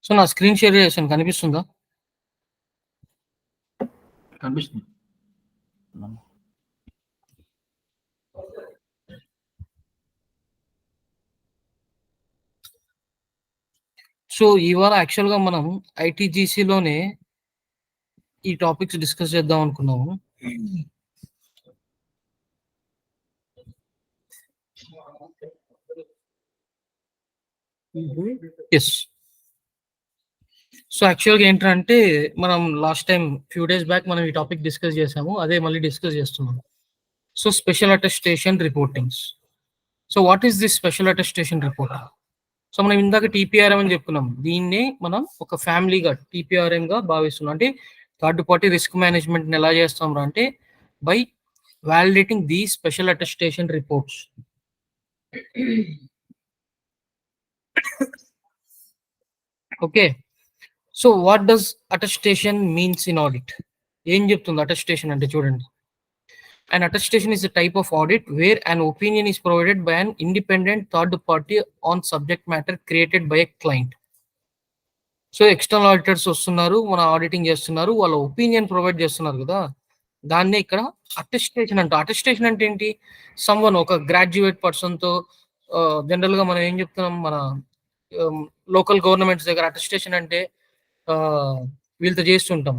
So నా screen share చేశాను, కనిపిస్తుందా? కనిపిస్తుంది. సో ఇవాళ యాక్చువల్గా మనం ఐటీజీసీలోనే ఈ టాపిక్స్ డిస్కస్ చేద్దాం అనుకున్నాము. ఎస్. సో యాక్చువల్గా ఏంటంటే మనం last time few days back మనం ఈ టాపిక్ డిస్కస్ చేసాము, అదే మళ్ళీ డిస్కస్ చేస్తున్నాం. So special attestation reportings. So what is this special attestation report? So మనం ఇందాక టీపీఆర్ఎం అని చెప్పుకున్నాం, దీన్నే మనం ఒక ఫ్యామిలీగా టీపీఆర్ఎం గా భావిస్తున్నాం. అంటే థర్డ్ పార్టీ రిస్క్ మేనేజ్మెంట్ ఎలా చేస్తాం అంటే by validating the special attestation reports. Okay, so what does attestation means in audit? ఏం చెప్తుంది అటెస్టేషన్ అంటే? చూడండి, an attestation is a type of audit where an opinion is provided by an independent third party on subject matter created by a client. So external auditors వస్తున్నారు, మన auditing చేస్తున్నారు, వాళ్ళ opinion provide చేస్తున్నారు కదా, దాన్నే ఇక్కడ అటెస్టేషన్ అంట. Attestation అంటే ఏంటి? సమ్వన్ ఒక గ్రాడ్యుయేట్ పర్సన్తో జనరల్గా మనం ఏం చెప్తున్నాం, మన లోకల్ గవర్నమెంట్స్ దగ్గర అటెస్టేషన్ అంటే వీళ్ళతో చేస్తుంటాం,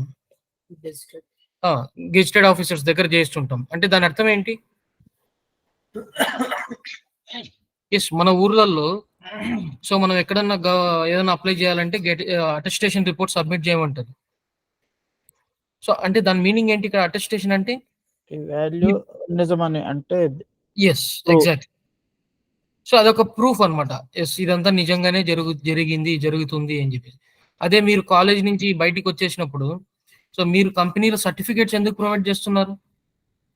గెజిటెడ్ ఆఫీసర్స్ దగ్గర చేస్తుంటాం. అంటే దాని అర్థం ఏంటి? ఎస్, మన ఊర్లలో సో మనం ఎక్కడన్నా ఏదైనా అప్లై చేయాలంటే అటెస్టేషన్ రిపోర్ట్ సబ్మిట్ చేయమంటారు. సో అంటే దాని మీనింగ్ ఏంటి ఇక్కడ? అటెస్టేషన్ అంటే వాల్యూ నిజమని అంటే. Yes, exact. సో అదొక ప్రూఫ్ అనమాట. ఎస్, ఇదంతా నిజంగానే జరిగింది, జరుగుతుంది అని చెప్పి. అదే మీరు కాలేజ్ నుంచి బయటికి వచ్చేసినప్పుడు సో మీరు కంపెనీలో సర్టిఫికేట్స్ ఎందుకు ప్రొవైడ్ చేస్తున్నారు?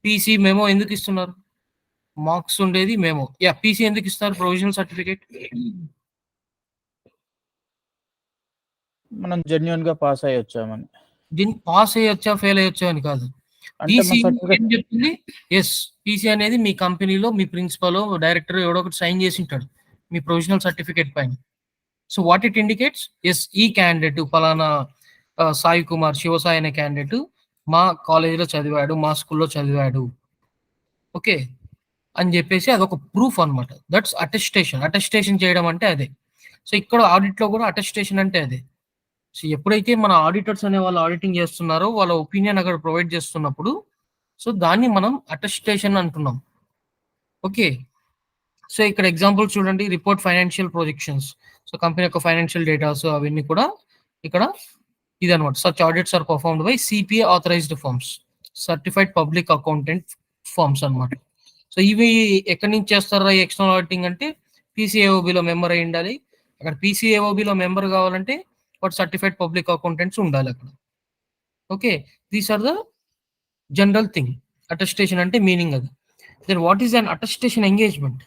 పీసీ మెమో ఎందుకు ఇస్తున్నారు? మార్క్స్ ఉండేది మెమో. పీసీ ఎందుకు ఇస్తారు? Provisional certificate. మనం జెన్యూన్ గా పాస్ అయ్యొచ్చామని. దీన్ని పాస్ అయ్యొచ్చా ఫెయిల్ అయ్యొచ్చా అని కాదు. పీసీ ఏం చెప్తుంది? ఎస్, పీసీ అనేది మీ కంపెనీలో మీ ప్రిన్సిపల్ డైరెక్టర్ ఎవడో ఒకటి సైన్ చేసి ఉంటాడు మీ ప్రొవిజనల్ సర్టిఫికేట్ పైన. So what it indicates? Yes, ఈ క్యాండిడేట్ ఫలానా సాయి కుమార్ శివసాయి అనే క్యాండిడేట్ మా కాలేజీలో చదివాడు, మా స్కూల్లో చదివాడు, ఓకే అని చెప్పేసి అదొక ప్రూఫ్ అనమాట. That's attestation. అటెస్టేషన్ చేయడం అంటే అదే. సో ఇక్కడ ఆడిట్లో కూడా అటెస్టేషన్ అంటే అదే. సో ఎప్పుడైతే మన ఆడిటర్స్ అనే వాళ్ళు ఆడిటింగ్ చేస్తున్నారో వాళ్ళ ఒపీనియన్ అక్కడ ప్రొవైడ్ చేస్తున్నప్పుడు సో దాన్ని మనం అటెస్టేషన్ అంటున్నాం. ఓకే, సో ఇక్కడ ఎగ్జాంపుల్ చూడండి, report financial projections. So company యొక్క ఫైనాన్షియల్ డేటాస్ అవన్నీ కూడా ఇక్కడ ఇది అనమాట. Such audits are performed by CPA authorised firms, certified public accountant firms అనమాట. సో ఇవి ఎక్కడి నుంచి చేస్తారా ఈ ఎక్స్టర్నల్ ఆడిటింగ్ అంటే? పీసీఏఓబిలో మెంబర్ అయి ఉండాలి. అక్కడ పీసీఏఓబిలో మెంబర్ కావాలంటే వాట్ సర్టిఫైడ్ పబ్లిక్ అకౌంటెంట్స్ ఉండాలి అక్కడ. Okay, these are the general thing. Attestation అంటే మీనింగ్ అది. Then what is an attestation engagement?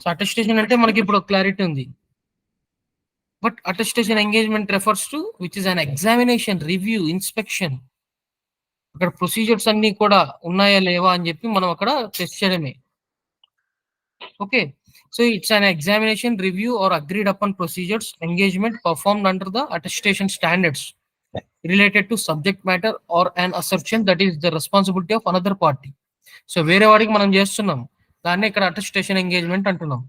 So attestation అంటే మనకి ఇప్పుడు క్లారిటీ ఉంది, but attestation engagement refers to which is an examination, review, inspection. అక్కడ procedures అన్ని కూడా ఉన్నాయా లేవా అని చెప్పి మనం అక్కడ టెస్ట్ చేయడమే. Okay, so it's an examination, review or agreed upon procedures engagement performed under the attestation standards related to subject matter or an assertion that is the responsibility of another party. So వేరే వాడికి మనం చేస్తున్నాం, దాన్ని ఇక్కడ attestation engagement అంటున్నాం.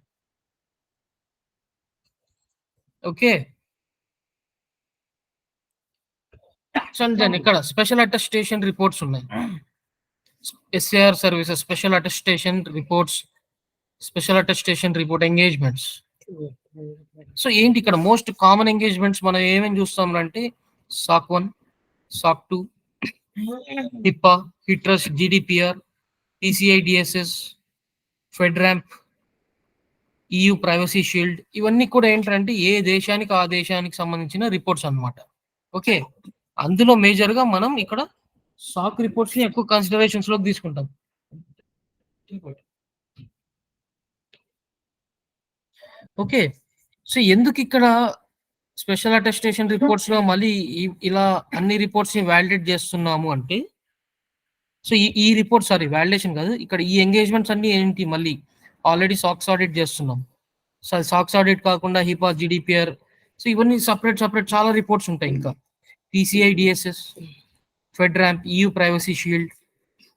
Okay, so then ఇక్కడ special attestation reports ఉన్నాయి. SAR services special attestation reports, special attestation report engagements. So ఏంటి ఇక్కడ మోస్ట్ కామన్ ఎంగేజ్మెంట్స్ మనం ఏమేమి చూస్తాం అంటే SOC 1, SOC 2, HIPAA, HITRUST, GDPR, PCI DSS, FedRAMP, EU privacy shield. ఇవన్నీ కూడా ఏంటంటే ఏ దేశానికి ఆ దేశానికి సంబంధించిన రిపోర్ట్స్ అన్నమాట. ఓకే, అందులో మేజర్ గా మనం ఇక్కడ సాక్ రిపోర్ట్స్ ని ఎక్కువ కన్సిడరేషన్స్ లోకి తీసుకుంటాం. ఓకే, సో ఎందుకు ఇక్కడ స్పెషల్ అటెస్టేషన్ రిపోర్ట్స్ లో మళ్ళీ ఇలా అన్ని రిపోర్ట్స్ ని వ్యాలిడేట్ చేస్తున్నాము అంటే, సో ఈ రిపోర్ట్ సారీ వ్యాలిడేషన్ కాదు, ఇక్కడ ఈ ఎంగేజ్మెంట్స్ అన్ని ఏంటి, మళ్ళీ ఆల్రెడీ సాక్స్ ఆడిట్ చేస్తున్నాం. సాక్స్ ఆడిట్ కాకుండా హిపా, జీడీపీఆర్, సో ఇవన్నీ సపరేట్ చాలా రిపోర్ట్స్ ఉంటాయి. ఇంకా PCI DSS, FedRAMP, EU privacy shield,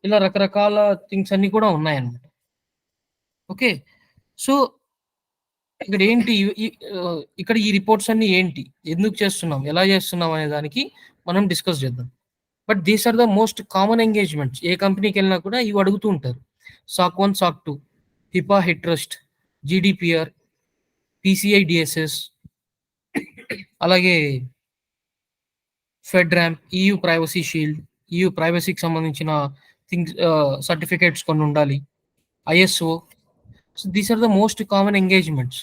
ఇలా రకరకాల థింగ్స్ అన్ని కూడా ఉన్నాయన్నమాట. ఓకే, సో ఇక్కడ ఏంటి, ఇక్కడ ఈ రిపోర్ట్స్ అన్ని ఏంటి, ఎందుకు చేస్తున్నాం, ఎలా చేస్తున్నాం అనే దానికి మనం డిస్కస్ చేద్దాం. But these are the most common engagements. ఏ కంపెనీకి వెళ్ళినా కూడా ఇవి అడుగుతూ ఉంటారు. SOC 1, SOC 2, HIPAA, HITRUST, GDPR, PCI DSS, అలాగే FedRAMP, EU privacy shield, EU ప్రైవసీకి సంబంధించిన థింగ్స్, సర్టిఫికేట్స్ కొన్ని ఉండాలి, ISO. So these are the most common engagements.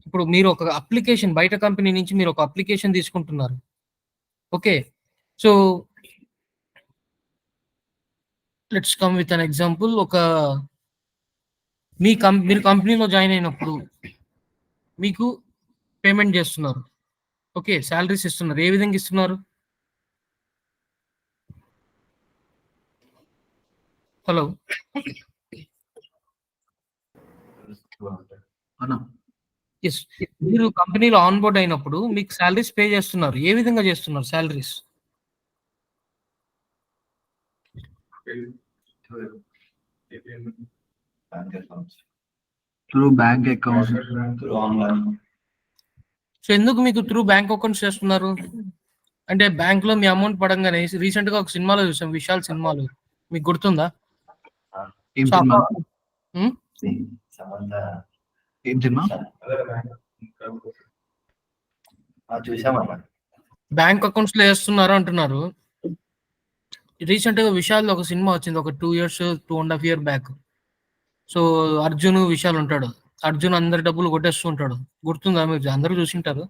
ఇప్పుడు మీరు ఒక అప్లికేషన్, బయట కంపెనీ నుంచి మీరు ఒక అప్లికేషన్ తీసుకుంటున్నారు. Okay, so let's come with an example. మీరు కంపెనీలో జాయిన్ అయినప్పుడు మీకు పేమెంట్ చేస్తున్నారు. ఓకే, శాలరీస్ ఇస్తున్నారు. ఏ విధంగా ఇస్తున్నారు? హలో, ఎస్, మీరు కంపెనీలో ఆన్ బోర్డ్ అయినప్పుడు మీకు శాలరీస్ పే చేస్తున్నారు. ఏ విధంగా చేస్తున్నారు salaries? Through bank accounts, so ఎందుకు మీకు త్రూ బ్యాంక్ అకౌంట్స్ చేస్తున్నారు అంటే, బ్యాంక్ లో మీ అమౌంట్ పడంగానే, రీసెంట్ గా ఒక సినిమాలో చూసాం, విశాల్ సినిమాలో, మీకు గుర్తుందా? బ్యాంక్ అకౌంట్స్ లో వేస్తున్నారు అంటున్నారు. రీసెంట్ గా విశాల్ ఒక సినిమా వచ్చింది, ఒక 2 years 2.5 years back. So Arjun, Vishal ఉంటాడు. అర్జున్ అందరి డబ్బులు కొట్టేస్తూ ఉంటాడు. గుర్తుందా? మీరు అందరూ చూసింటారు.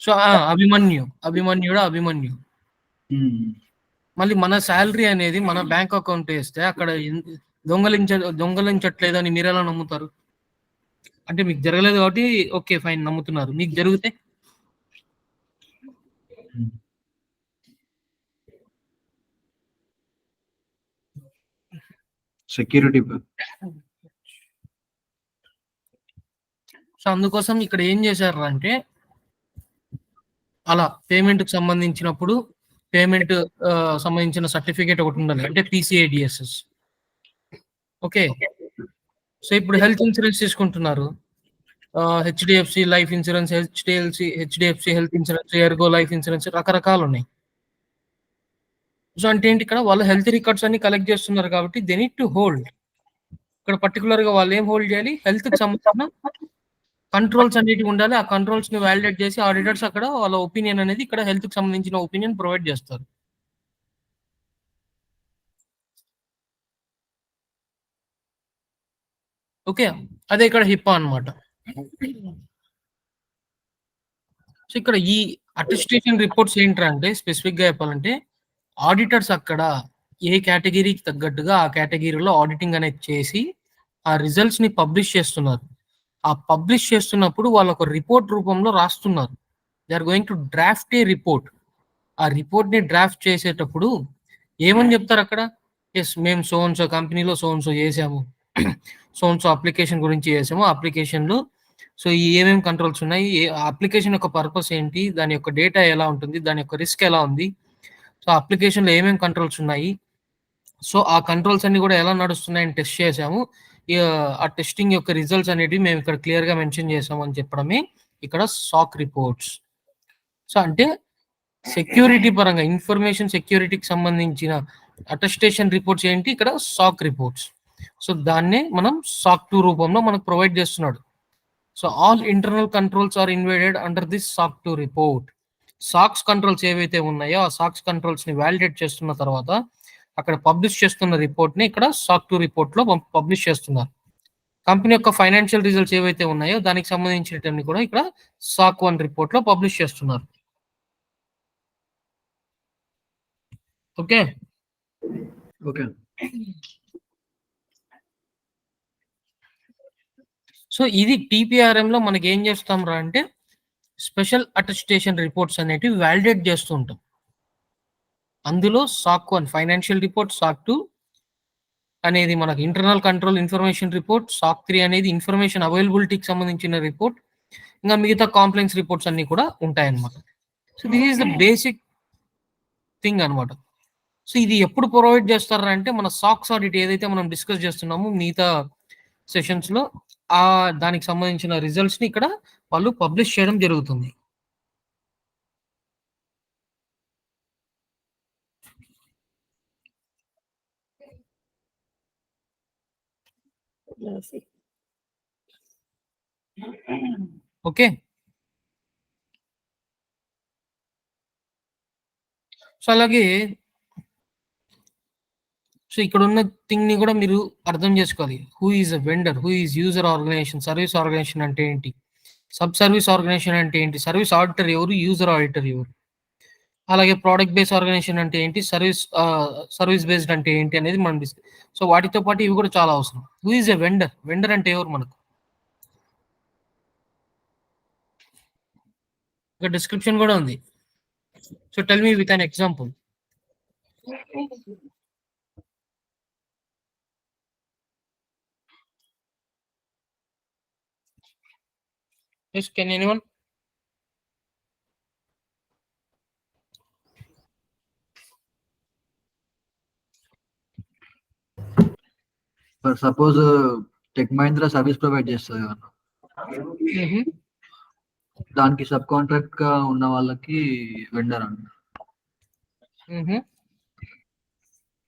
సో అభిమన్యు మళ్ళీ మన శాలరీ అనేది మన బ్యాంక్ అకౌంట్ వేస్తే అక్కడ దొంగలించట్లేదు అని మీరు ఎలా నమ్ముతారు? అంటే మీకు జరగలేదు కాబట్టి ఓకే ఫైన్ నమ్ముతున్నారు. మీకు జరిగితే సెక్యూరిటీ. సో అందుకోసం ఇక్కడ ఏం చేశారు అంటే, అలా పేమెంట్ కి సంబంధించినప్పుడు పేమెంట్ సంబంధించిన సర్టిఫికేట్ ఒకటి ఉండాలి, అంటే PCI DSS. ఓకే, సో ఇప్పుడు హెల్త్ ఇన్సూరెన్స్ తీసుకుంటున్నారు. HDFC life insurance, HDFC health insurance, Ergo life insurance, రకరకాలు ఉన్నాయి. సో అంటే ఏంటి, ఇక్కడ వాళ్ళు హెల్త్ రికార్డ్స్ అన్ని కలెక్ట్ చేస్తున్నారు కాబట్టి దే నీడ్ టు హోల్డ్. ఇక్కడ పర్టికులర్ గా వాళ్ళు ఏం హోల్డ్ చేయాలి? హెల్త్ కి సంబంధించిన కంట్రోల్స్ అనేటివి ఉండాలి. ఆ కంట్రోల్స్ ని వాలిడేట్ చేసి ఆడిటర్స్ అక్కడ వాళ్ళ ఒపీనియన్ అనేది, ఇక్కడ హెల్త్ కి సంబంధించిన ఒపీనియన్ ప్రొవైడ్ చేస్తారు. ఓకే, అదే ఇక్కడ హిప్పా అన్నమాట. సో ఇక్కడ ఈ అటెస్టేషన్ రిపోర్ట్స్ ఏంటంటే, స్పెసిఫిక్ గా చెప్పాలంటే, ఆడిటర్స్ అక్కడ ఏ కేటగిరీకి తగ్గట్టుగా ఆ కేటగిరీలో ఆడిటింగ్ అనేది చేసి ఆ రిజల్ట్స్ ని పబ్లిష్ చేస్తున్నారు. ఆ పబ్లిష్ చేస్తున్నప్పుడు వాళ్ళు ఒక రిపోర్ట్ రూపంలో రాస్తున్నారు. They are going to draft a report. ఆ రిపోర్ట్ ని డ్రాఫ్ట్ చేసేటప్పుడు ఏమని చెప్తారు అక్కడ? ఎస్, మేము సోన్సో కంపెనీలో సోన్సో చేసాము, సోన్సో అప్లికేషన్ గురించి చేసాము. అప్లికేషన్ లో సో ఏమేమి కంట్రోల్స్ ఉన్నాయి, అప్లికేషన్ యొక్క పర్పస్ ఏంటి, దాని యొక్క డేటా ఎలా ఉంటుంది, దాని యొక్క రిస్క్ ఎలా ఉంది, సో అప్లికేషన్ లో ఏమేమి కంట్రోల్స్ ఉన్నాయి, సో ఆ కంట్రోల్స్ అన్ని కూడా ఎలా నడుస్తున్నాయని టెస్ట్ చేసాము. ఆ టెస్టింగ్ యొక్క రిజల్ట్స్ అనేవి మేము ఇక్కడ క్లియర్ గా మెన్షన్ చేసాము అని చెప్పడమే ఇక్కడ SOC రిపోర్ట్స్. సో అంటే సెక్యూరిటీ పరంగా, ఇన్ఫర్మేషన్ సెక్యూరిటీకి సంబంధించిన అటెస్టేషన్ రిపోర్ట్స్ ఏంటి, ఇక్కడ SOC రిపోర్ట్స్. సో దాన్నే మనం SOC 2 రూపంలో మనకు ప్రొవైడ్ చేస్తున్నాడు. So all internal controls are invaded under this SOC 2 report. SOX controls ఏవైతే ఉన్నాయో ఆ SOX కంట్రోల్స్ ని వాలిడేట్ చేస్తున్న తర్వాత అక్కడ పబ్లిష్ చేస్తున్న రిపోర్ట్ ని ఇక్కడ SOC 2 రిపోర్ట్ లో పబ్లిష్ చేస్తున్నారు. కంపెనీ యొక్క ఫైనాన్షియల్ రిజల్ట్స్ ఏవైతే ఉన్నాయో దానికి సంబంధించినవన్నీ కూడా ఇక్కడ SOC 1 రిపోర్ట్ లో పబ్లిష్ చేస్తున్నారు. Okay okay. సో ఇది TPRM లో మనకి ఏం చేస్తాం రా అంటే, స్పెషల్ అటెస్టేషన్ రిపోర్ట్స్ అనేటివి వాలిడేట్ చేస్తూ ఉంటాం. అందులో SOC 1 ఫైనాన్షియల్ రిపోర్ట్, SOC 2 అనేది మనకి internal control information report, SOC 3 అనేది ఇన్ఫర్మేషన్ అవైలబిలిటీకి సంబంధించిన రిపోర్ట్, ఇంకా మిగతా కాంప్లైన్స్ రిపోర్ట్స్ అన్ని కూడా ఉంటాయన్నమాట. So this is the basic thing అనమాట. సో ఇది ఎప్పుడు ప్రొవైడ్ చేస్తారంటే మన సాక్స్ ఆడిట్ ఏదైతే మనం డిస్కస్ చేస్తున్నామో మిగతా సెషన్స్ లో దానికి సంబంధించిన రిజల్ట్స్ ని ఇక్కడ వాళ్ళు పబ్లిష్ చేయడం జరుగుతుంది. ఓకే, సో అలాగే సో ఇక్కడ ఉన్న థింగ్ ని కూడా మీరు అర్థం చేసుకోవాలి. Who is a vendor, who is user organisation, service organisation అంటే ఏంటి, సబ్ సర్వీస్ ఆర్గనైజేషన్ అంటే ఏంటి, సర్వీస్ ఆడిటర్ ఎవరు, యూజర్ ఆడిటర్ ఎవరు, అలాగే ప్రోడక్ట్ బేస్డ్ ఆర్గనైజేషన్ అంటే ఏంటి, సర్వీస్ బేస్డ్ అంటే ఏంటి అనేది మనం సో వాటితో పాటు ఇవి కూడా చాలా అవసరం. Who is a vendor, vendor అంటే ఎవరు మనకు ఒక డిస్క్రిప్షన్ కూడా ఉంది. So tell me with an example. Yes, can anyone? For suppose tech Mahindra service provide చేస్తుంది కదా, దానికి సబ్ కాంట్రాక్ట్ గా ఉన్న వాళ్ళకి వెండర్ అంట.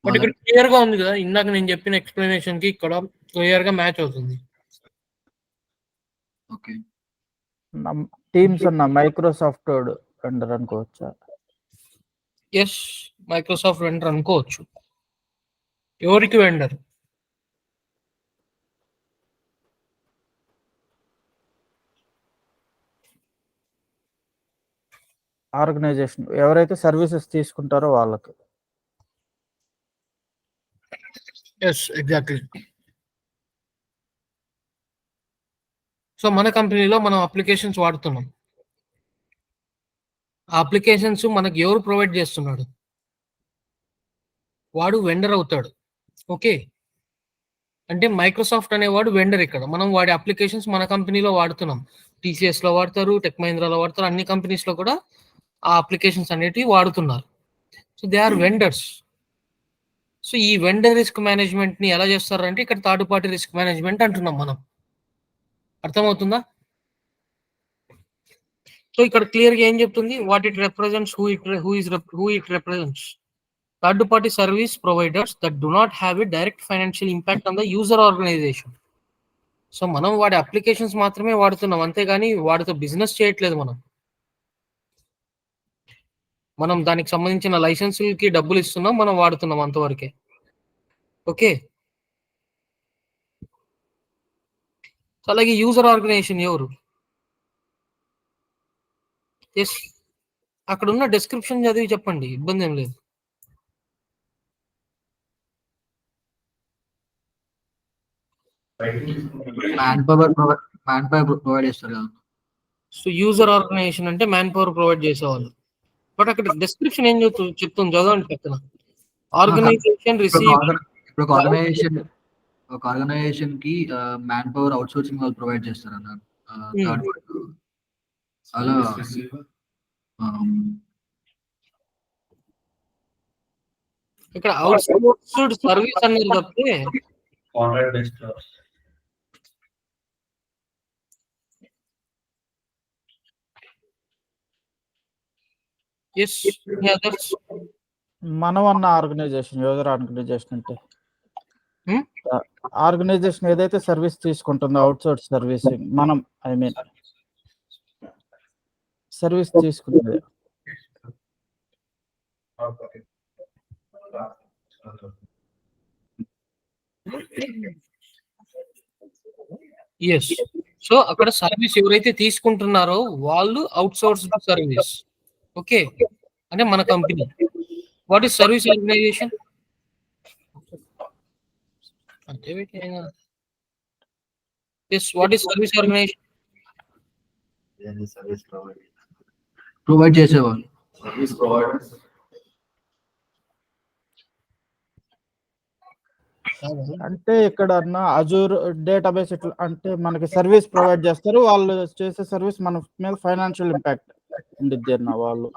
బట్ ఇక్కడ క్లియర్ గా ఉంది కదా, ఇందాక నేను చెప్పిన ఎక్స్ప్లెనేషన్ కి ఇక్కడ క్లియర్ గా మ్యాచ్ అవుతుంది. ఓకే, టీమ్స్ అన్న మైక్రోసాఫ్ట్ వెండర్ అనుకోవచ్చా? ఎస్, మైక్రోసాఫ్ట్ వెండర్ అనుకోవచ్చు. ఎవరికి వెండర్? ఆర్గనైజేషన్ ఎవరైతే సర్వీసెస్ తీసుకుంటారో వాళ్ళకి. Yes, exactly. సో మన కంపెనీలో మనం అప్లికేషన్స్ వాడుతున్నాం. ఆ అప్లికేషన్స్ మనకి ఎవరు ప్రొవైడ్ చేస్తున్నాడు, వాడు వెండర్ అవుతాడు. ఓకే, అంటే మైక్రోసాఫ్ట్ అనేవాడు వెండర్. ఇక్కడ మనం వాడి అప్లికేషన్స్ మన కంపెనీలో వాడుతున్నాం. TCS లో వాడతారు, టెక్ మహీంద్రాలో వాడతారు, అన్ని కంపెనీస్ లో కూడా ఆ అప్లికేషన్స్ అనేటివి వాడుతున్నారు. So they are vendors. So ఈ వెండర్ రిస్క్ మేనేజ్మెంట్ ని ఎలా చేస్తారంటే ఇక్కడ థర్డ్ పార్టీ రిస్క్ మేనేజ్మెంట్ అంటున్నాం మనం. అర్థమవుతుందా? సో ఇక్కడ క్లియర్ గా ఏం చెప్తుంది, what it represents, who it represents. Third party service providers that do not have a direct financial impact on the user organisation. So మనం వాడి అప్లికేషన్స్ మాత్రమే వాడుతున్నాం, అంతేగాని వాడితో బిజినెస్ చేయట్లేదు. మనం దానికి సంబంధించిన లైసెన్సులకి డబ్బులు ఇస్తున్నాం, మనం వాడుతున్నాం అంతవరకే. ఓకే, అలాగే యూజర్ ఆర్గనైజేషన్ ఎవరు? ఎస్, అక్కడ ఉన్న డిస్క్రిప్షన్ చదివి చెప్పండి, ఇబ్బంది ఏం లేదు. మ్యాన్ పవర్ ప్రొవైడ్ చేస్తారు కదా. సో యూజర్ ఆర్గనైజేషన్ అంటే మ్యాన్ పవర్ ప్రొవైడ్ చేసేవాళ్ళు. బట్ అక్కడ డిస్క్రిప్షన్ ఏం చెప్తుంది చదవండి పక్కన. ఆర్గనైజేషన్ రిసీవ్, ఇప్పుడు ఒక ఆర్గనైజేషన్ కి మ్యాన్ పవర్ అవుట్ సోర్సింగ్ వాళ్ళు ప్రొవైడ్ చేస్తారు అన్నారు. అలా ఇక్కడ అవుట్ సోర్స్డ్ సర్వీస్ అనేది తప్పితే ఎస్ అదర్స్. మనం అన్న ఆర్గనైజేషన్, యూజర్ ఆర్గనైజేషన్ అంటే ఆర్గనైజేషన్ ఏదైతే సర్వీస్ తీసుకుంటుందో అవుట్ సోర్స్ సర్వీసింగ్, మనం ఐ మీన్ సర్వీస్ తీసుకుంటుంది. ఎస్, సో అక్కడ సర్వీస్ ఎవరైతే తీసుకుంటున్నారో వాళ్ళు అవుట్ సోర్స్ సర్వీస్. ఓకే, అంటే మన company. What is service organisation? Yes, what is service organisation? Provide చేసేవాళ్ళు. Service providers. అంటే ఇక్కడ అజూర్ డేటాబేస్ ఇట్లా అంటే మనకి సర్వీస్ ప్రొవైడ్ చేస్తారు, వాళ్ళు చేసే సర్వీస్ మన మీద ఫైనాన్షియల్ ఇంపాక్ట్ ఉండిద్ది అన్న వాళ్ళు.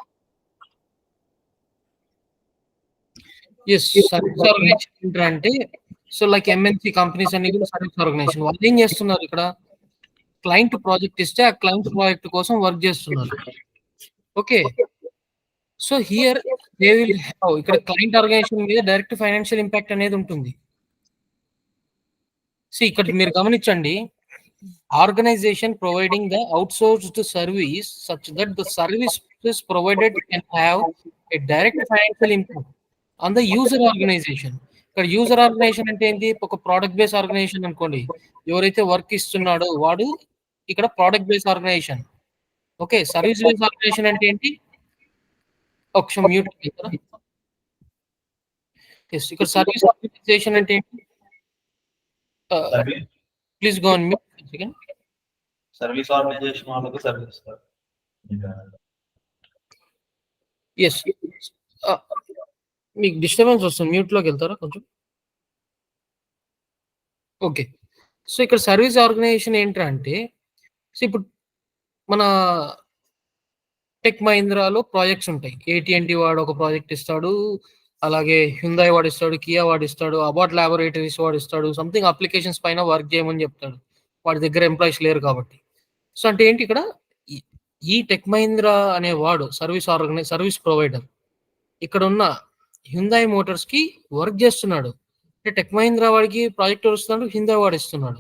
సర్వీస్ ఆర్గనైజేషన్ అంటే సో లైక్ ఎంఎన్సి కంపెనీస్ అన్ని కూడా సర్వీస్ ఆర్గనైజేషన్. వాళ్ళు ఏం చేస్తున్నారు ఇక్కడ, క్లయింట్ ప్రాజెక్ట్ ఇస్తే ఆ క్లయింట్ ప్రాజెక్ట్ కోసం వర్క్ చేస్తున్నారు. Okay, so here they will have, ఇక్కడ క్లయింట్ ఆర్గనైజేషన్ మీద డైరెక్ట్ ఫైనాన్షియల్ ఇంపాక్ట్ అనేది ఉంటుంది. సో ఇక్కడ మీరు గమనించండి, organisation providing the outsourced service such that the service provided can have a direct financial impact on the user organisation. ఇక్కడ user organisation అంటే ఏంటి, ఒక ప్రోడక్ట్ బేస్ ఆర్గనైజేషన్ అనుకోండి, ఎవరైతే వర్క్ ఇస్తున్నాడో వాడు ఇక్కడ product base organisation. Okay, service base organisation అంటే ఏంటి, ఒక మ్యూట్ ఇక్కడ సర్వీస్ ఆర్గనైజేషన్ అంటే ఏంటి, please go on mute second. Service organisation వాళ్ళకు సర్వీస్ ఎస్, మీకు డిస్టర్బెన్స్ వస్తుంది, మ్యూట్ లోకి వెళ్తారా కొంచెం. ఓకే, సో ఇక్కడ సర్వీస్ ఆర్గనైజేషన్ ఏంటంటే, సో ఇప్పుడు మన టెక్ మహీంద్రాలో ప్రాజెక్ట్స్ ఉంటాయి. AT&T వాడు ఒక ప్రాజెక్ట్ ఇస్తాడు, అలాగే హ్యుందాయ్ వాడు ఇస్తాడు, కియా వాడు ఇస్తాడు, అబాట్ ల్యాబొరేటరీస్ వాడు ఇస్తాడు, సంథింగ్ అప్లికేషన్స్ పైన వర్క్ చేయమని చెప్తాడు. వాడి దగ్గర ఎంప్లాయీస్ లేరు కాబట్టి. సో అంటే ఏంటి, ఇక్కడ ఈ టెక్ మహీంద్రా అనే వాడు సర్వీస్ ప్రొవైడర్ ఇక్కడ ఉన్న హ్యుందాయ్ మోటార్స్ కి వర్క్ చేస్తున్నాడు. అంటే టెక్ మహీంద్రా వాడికి ప్రాజెక్ట్ వస్తున్నాడు, హ్యుందాయ్ వాడు ఇస్తున్నాడు.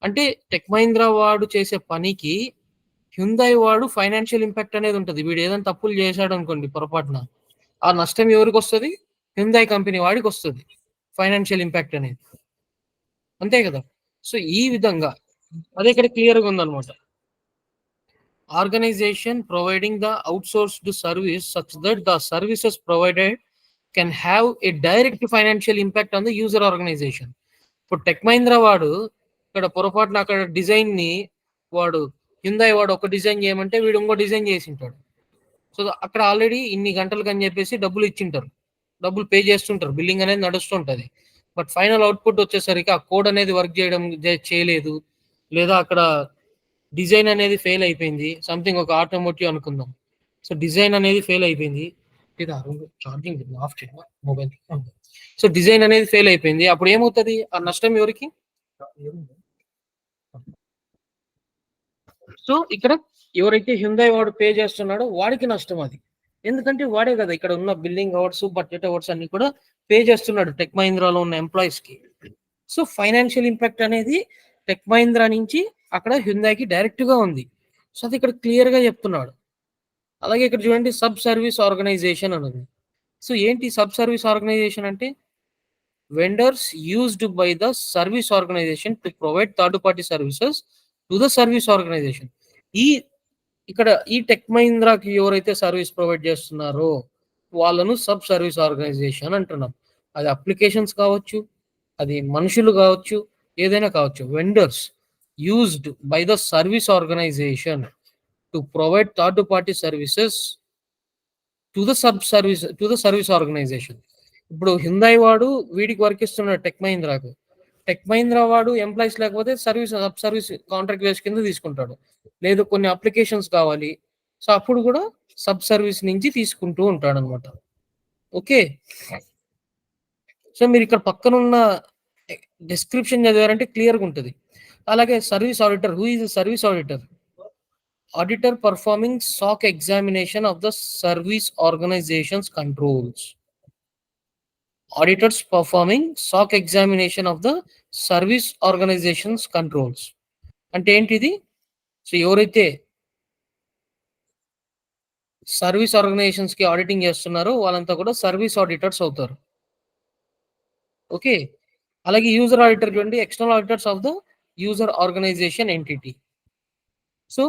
అంటే టెక్ మహీంద్రా వాడు చేసే పనికి హ్యుందాయ్ వాడు ఫైనాన్షియల్ ఇంపాక్ట్ అనేది ఉంటుంది. వీడు ఏదైనా తప్పులు చేశాడు అనుకోండి పొరపాటున, ఆ నష్టం ఎవరికి వస్తుంది, హ్యుందాయ్ కంపెనీ వాడికి వస్తుంది ఫైనాన్షియల్ ఇంపాక్ట్ అనేది, అంతే కదా. సో ఈ విధంగా అదే ఇక్కడ క్లియర్గా ఉందన్నమాట. Organisation providing the outsourced service such that the services provided can have a direct financial impact on the user organisation. ఇప్పుడు టెక్ మహీంద్రా వాడు ఇక్కడ పొరపాటున అక్కడ డిజైన్ ని వాడు హ్యుందాయ్ వాడు ఒక డిజైన్ చేయమంటే వీడు ఇంకో డిజైన్ చేసి ఉంటాడు. సో అక్కడ ఆల్రెడీ ఇన్ని గంటలకు అని చెప్పేసి డబ్బులు ఇచ్చింటారు, డబ్బులు పే చేస్తుంటారు, బిల్లింగ్ అనేది నడుస్తుంటది. బట్ ఫైనల్ అవుట్పుట్ వచ్చేసరికి ఆ కోడ్ అనేది వర్క్ చేయలేదు, లేదా అక్కడ డిజైన్ అనేది ఫెయిల్ అయిపోయింది. సంథింగ్ ఒక ఆటోమోటివ్ అనుకుందాం, సో డిజైన్ అనేది ఫెయిల్ అయిపోయింది, ఛార్జింగ్ ఆఫ్ చేయాలి మొబైల్. సో డిజైన్ అనేది ఫెయిల్ అయిపోయింది, అప్పుడు ఏమవుతుంది, ఆ నష్టం ఎవరికి. సో ఇక్కడ ఎవరైతే హ్యుందాయ్ వాడు పే చేస్తున్నాడో వాడికి నష్టం అది, ఎందుకంటే వాడే కదా ఇక్కడ ఉన్న బిల్లింగ్ అవర్స్, బడ్జెట్ అవర్స్ అన్ని కూడా పే చేస్తున్నాడు టెక్ మహీంద్రాలో ఉన్న ఎంప్లాయీస్ కి. సో ఫైనాన్షియల్ ఇంపాక్ట్ అనేది టెక్ మహీంద్రా నుంచి అక్కడ హ్యుందాయ్కి డైరెక్ట్ గా ఉంది. సో అది ఇక్కడ క్లియర్ గా చెప్తున్నాడు. అలాగే ఇక్కడ చూడండి, సబ్ సర్వీస్ ఆర్గనైజేషన్ అనేది. సో ఏంటి సబ్ సర్వీస్ ఆర్గనైజేషన్ అంటే, vendors used by the service organisation to provide third party services to the service organisation. ఇక్కడ ఈ టెక్ మహీంద్రాకి ఎవరైతే సర్వీస్ ప్రొవైడ్ చేస్తున్నారో వాళ్ళను సబ్ సర్వీస్ ఆర్గనైజేషన్ అంటున్నాం. అది అప్లికేషన్స్ కావచ్చు, అది మనుషులు కావచ్చు, ఏదైనా కావచ్చు. Vendors used by the service organisation to provide third party services to the service organisation. ఇప్పుడు హ్యుందాయ్ వాడు వీడికి వర్క్ ఇస్తున్నాడు టెక్ మహీంద్రాకు, టెక్ మహీంద్రా వాడు ఎంప్లాయీస్ లేకపోతే సబ్ సర్వీస్ కాంట్రాక్ట్ బేస్ కింద తీసుకుంటాడు, లేదు కొన్ని అప్లికేషన్స్ కావాలి, సో అప్పుడు కూడా సబ్ సర్వీస్ నుంచి తీసుకుంటూ ఉంటాడు అనమాట. ఓకే, సో మీరు ఇక్కడ పక్కన ఉన్న డిస్క్రిప్షన్ చదివారంటే క్లియర్గా ఉంటుంది. అలాగే service auditor, who is service auditor? Auditor performing SOC examination of the service organization's controls. Auditors performing SOC examination of the service organization's controls. అంటే ఏంటిది? సో ఎవరైతే సర్వీస్ ఆర్గనైజేషన్స్ కి ఆడిటింగ్ చేస్తున్నారో వాళ్ళంతా కూడా సర్వీస్ ఆడిటర్స్ అవుతారు. ఓకే, అలాగే user auditor చూడండి, external auditors of the user organisation entity. So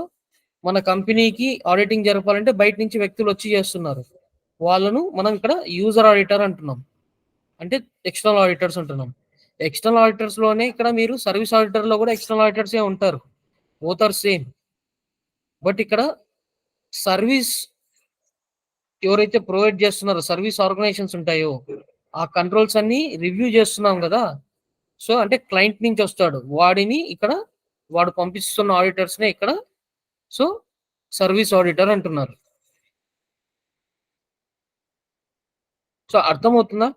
మన కంపెనీకి ఆడిటింగ్ జరపాలంటే బయట నుంచి వ్యక్తులు వచ్చి చేస్తున్నారు, వాళ్ళను మనం ఇక్కడ యూజర్ ఆడిటర్ అంటున్నాం, అంటే ఎక్స్టర్నల్ ఆడిటర్స్ అంటున్నాం. ఎక్స్టర్నల్ ఆడిటర్స్ లోనే ఇక్కడ మీరు సర్వీస్ ఆడిటర్ లో కూడా ఎక్స్టర్నల్ ఆడిటర్స్ ఏ ఉంటారు, బోత్ ఆర్ సేమ్. బట్ ఇక్కడ సర్వీస్ ఎవరైతే ప్రొవైడ్ చేస్తున్నారో సర్వీస్ ఆర్గనైజేషన్స్ ఉంటాయో ఆ కంట్రోల్స్ అన్ని రివ్యూ చేస్తున్నాం కదా. సో అంటే క్లయింట్ నుంచి వస్తాడు, వాడిని ఇక్కడ వాడు పంపిస్తున్న ఆడిటర్స్నే ఇక్కడ సో సర్వీస్ ఆడిటర్ అంటున్నారు. సో అర్థమవుతుందా?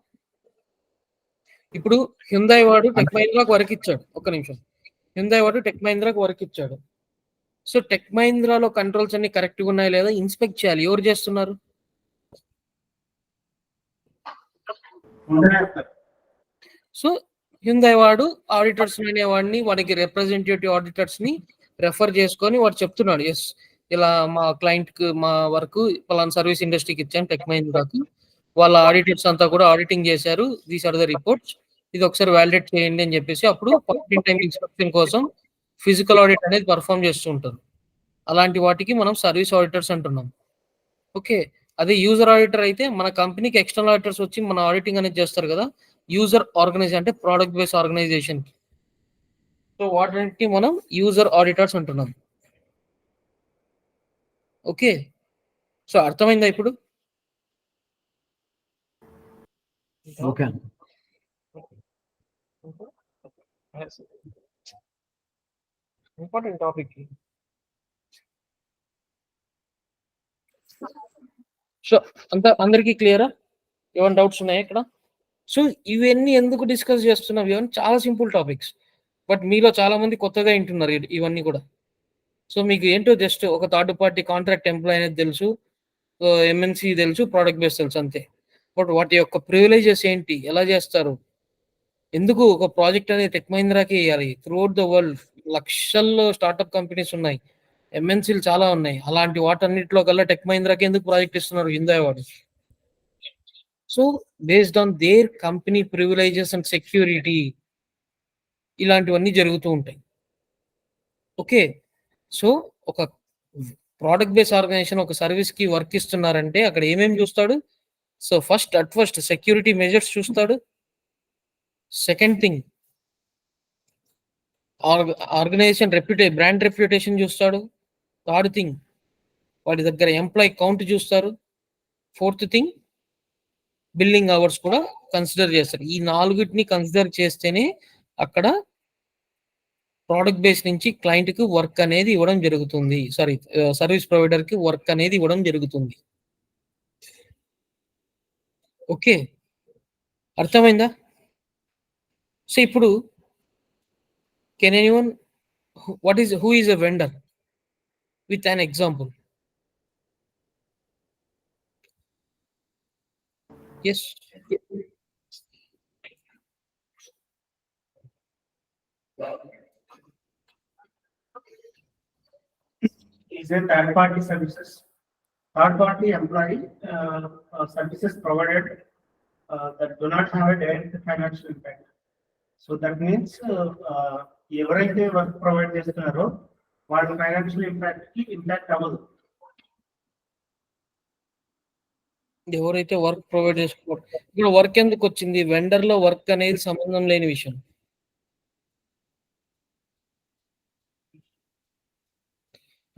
ఇప్పుడు హ్యుందాయ్ వాడు టెక్ మహీంద్రాకు వర్క్ ఇచ్చాడు. ఒక్క నిమిషం. హ్యుందాయ్ వాడు టెక్ మహీంద్రాకు వర్క్ ఇచ్చాడు. సో టెక్ మహీంద్రాలో కంట్రోల్స్ అన్ని కరెక్ట్గా ఉన్నాయా లేదా ఇన్స్పెక్ట్ చేయాలి. ఎవరు చేస్తున్నారు? సో హ్యుందాయ్ వాడు ఆడిటర్స్ అనేవాడిని, వాడికి రిప్రజెంటేటివ్ ఆడిటర్స్ ని రెఫర్ చేసుకొని వాడు చెప్తున్నాడు, ఎస్ ఇలా మా క్లయింట్ కు మా వర్క్ పలానా సర్వీస్ ఇండస్ట్రీకి ఇచ్చాను టెక్ మహీంద్రాకి, వాళ్ళ ఆడిటర్స్ అంతా కూడా ఆడిటింగ్ చేశారు, దీస్ ఆర్ ద రిపోర్ట్స్, ఇది ఒకసారి వ్యాలిడేట్ చేయండి అని చెప్పేసి అప్పుడు పాయింట్ ఇన్ టైం ఇన్స్పెక్షన్ కోసం ఫిజికల్ ఆడిట్ అనేది పర్ఫామ్ చేస్తూ ఉంటారు. అలాంటి వాటికి మనం సర్వీస్ ఆడిటర్స్ అంటున్నాం. ఓకే, అదే యూజర్ ఆడిటర్ అయితే మన కంపెనీకి ఎక్స్టర్నల్ ఆడిటర్స్ వచ్చి మన ఆడిటింగ్ అనేది చేస్తారు కదా. యూజర్ ఆర్గనైజేషన్ అంటే ప్రోడక్ట్ బేస్ ఆర్గనైజేషన్. సో వాటిని మనం యూజర్ ఆడిటర్స్ అంటున్నాం. ఓకే, సో అర్థమైందా ఇప్పుడు? ఓకే. Important topic. సో అంత అందరికీ క్లియరా? ఏమైనా డౌట్స్ ఉన్నాయా ఇక్కడ? సో ఇవన్నీ ఎందుకు డిస్కస్ చేస్తున్నాం? ఇవన్నీ చాలా సింపుల్ టాపిక్స్, బట్ మీలో చాలా మంది కొత్తగా వింటున్నారు ఇవన్నీ కూడా. సో మీకు ఏంటో జస్ట్ ఒక థర్డ్ పార్టీ కాంట్రాక్ట్ ఎంప్లాయ్ అనేది తెలుసు, ఎంఎన్సి తెలుసు, ప్రోడక్ట్ బేస్ తెలుసు అంతే. బట్ వాటి యొక్క ప్రివిలేజెస్ ఏంటి, ఎలా చేస్తారు, ఎందుకు ఒక ప్రాజెక్ట్ అనేది టెక్ మహీంద్రాకి వేయాలి? త్రూఅవుట్ ద వరల్డ్ లక్షల్లో స్టార్ట్అప్ కంపెనీస్ ఉన్నాయి, ఎంఎన్సీలు చాలా ఉన్నాయి. అలాంటి వాటన్నిటిలో కల్లా టెక్ మహీంద్రాకి ఎందుకు ప్రాజెక్ట్ ఇస్తున్నారు హ్యుందాయ్ వాడు? So based on their company privileges and security ఇలాంటివన్నీ జరుగుతూ ఉంటాయి. ఓకే, సో ఒక ప్రోడక్ట్ బేస్ ఆర్గనైజేషన్ ఒక సర్వీస్ కి వర్క్ ఇస్తున్నారంటే అక్కడ ఏమేమి చూస్తాడు? సో ఫస్ట్ సెక్యూరిటీ మెజర్స్ చూస్తాడు. Second thing organisation brand reputation చూస్తాడు. థర్డ్ థింగ్ వాడి దగ్గర ఎంప్లాయ్ కౌంట్ చూస్తారు. ఫోర్త్ థింగ్ బిల్లింగ్ అవర్స్ కూడా కన్సిడర్ చేస్తారు. ఈ నాలుగిటిని కన్సిడర్ చేస్తేనే అక్కడ ప్రోడక్ట్ బేస్ నుంచి క్లయింట్ కి వర్క్ అనేది ఇవ్వడం జరుగుతుంది. సర్వీస్ ప్రొవైడర్ కి వర్క్ అనేది ఇవ్వడం జరుగుతుంది. ఓకే, అర్థమైందా? సో ఇప్పుడు can anyone who is a vendor with an example? Yes, is a third-party services, third-party employee services provided that do not have a direct financial impact. So that means ఎవరైతే work provide చేస్తున్నారో వాళ్ళ financial impact కి impact అవ్వదు. ఎవరైతే work provide చేసుకోవాలి, ఇక్కడ work ఎందుకు వచ్చింది? వెండర్ లో వర్క్ అనేది సంబంధం లేని విషయం.